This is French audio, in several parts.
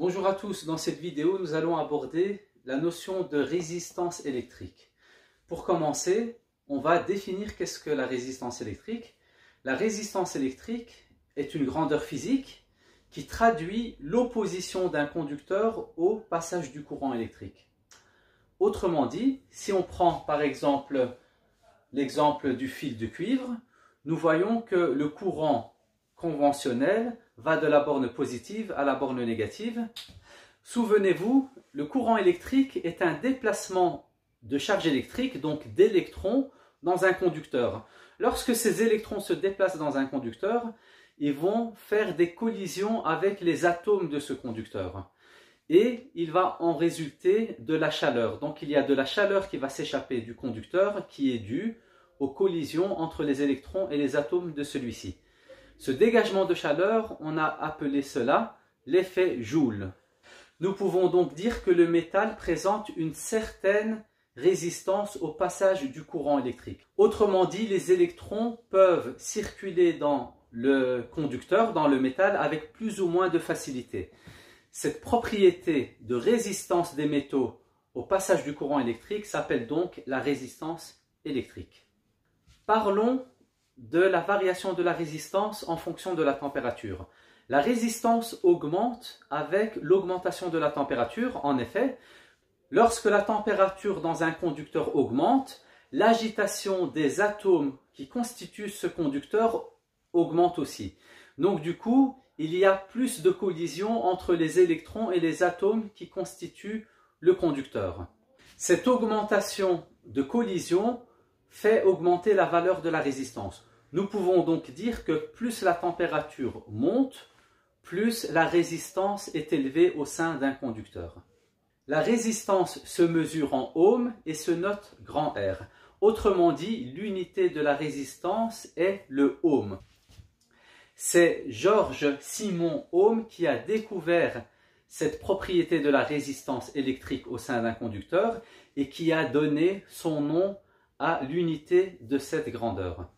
Bonjour à tous, dans cette vidéo nous allons aborder la notion de résistance électrique. Pour commencer, on va définir qu'est-ce que la résistance électrique. La résistance électrique est une grandeur physique qui traduit l'opposition d'un conducteur au passage du courant électrique. Autrement dit, si on prend par exemple l'exemple du fil de cuivre, nous voyons que le courant conventionnel va de la borne positive à la borne négative. Souvenez-vous, le courant électrique est un déplacement de charge électrique, donc d'électrons, dans un conducteur. Lorsque ces électrons se déplacent dans un conducteur, ils vont faire des collisions avec les atomes de ce conducteur. Et il va en résulter de la chaleur. Donc il y a de la chaleur qui va s'échapper du conducteur qui est due aux collisions entre les électrons et les atomes de celui-ci. Ce dégagement de chaleur, on a appelé cela l'effet Joule. Nous pouvons donc dire que le métal présente une certaine résistance au passage du courant électrique. Autrement dit, les électrons peuvent circuler dans le conducteur, dans le métal, avec plus ou moins de facilité. Cette propriété de résistance des métaux au passage du courant électrique s'appelle donc la résistance électrique. Parlons de la variation de la résistance en fonction de la température. La résistance augmente avec l'augmentation de la température. En effet, lorsque la température dans un conducteur augmente, l'agitation des atomes qui constituent ce conducteur augmente aussi. Donc du coup, il y a plus de collisions entre les électrons et les atomes qui constituent le conducteur. Cette augmentation de collision fait augmenter la valeur de la résistance. Nous pouvons donc dire que plus la température monte, plus la résistance est élevée au sein d'un conducteur. La résistance se mesure en ohms et se note grand R. Autrement dit, l'unité de la résistance est le ohm. C'est Georges Simon Ohm qui a découvert cette propriété de la résistance électrique au sein d'un conducteur et qui a donné son nom à l'unité de cette grandeur.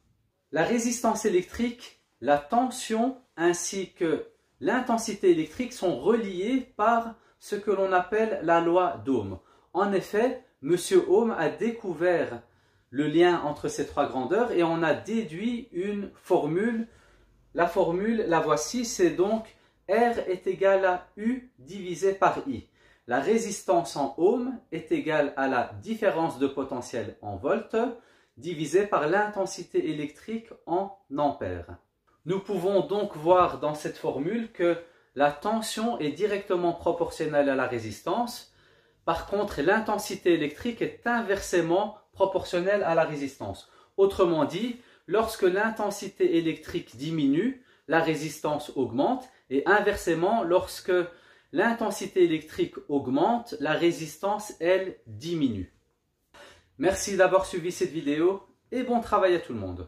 La résistance électrique, la tension ainsi que l'intensité électrique sont reliées par ce que l'on appelle la loi d'Ohm. En effet, M. Ohm a découvert le lien entre ces trois grandeurs et on a déduit une formule. La formule, la voici, c'est donc R est égal à U divisé par I. La résistance en ohm est égale à la différence de potentiel en volts divisé par l'intensité électrique en ampères. Nous pouvons donc voir dans cette formule que la tension est directement proportionnelle à la résistance. Par contre, l'intensité électrique est inversement proportionnelle à la résistance. Autrement dit, lorsque l'intensité électrique diminue, la résistance augmente et inversement, lorsque l'intensité électrique augmente, la résistance, elle, diminue. Merci d'avoir suivi cette vidéo et bon travail à tout le monde.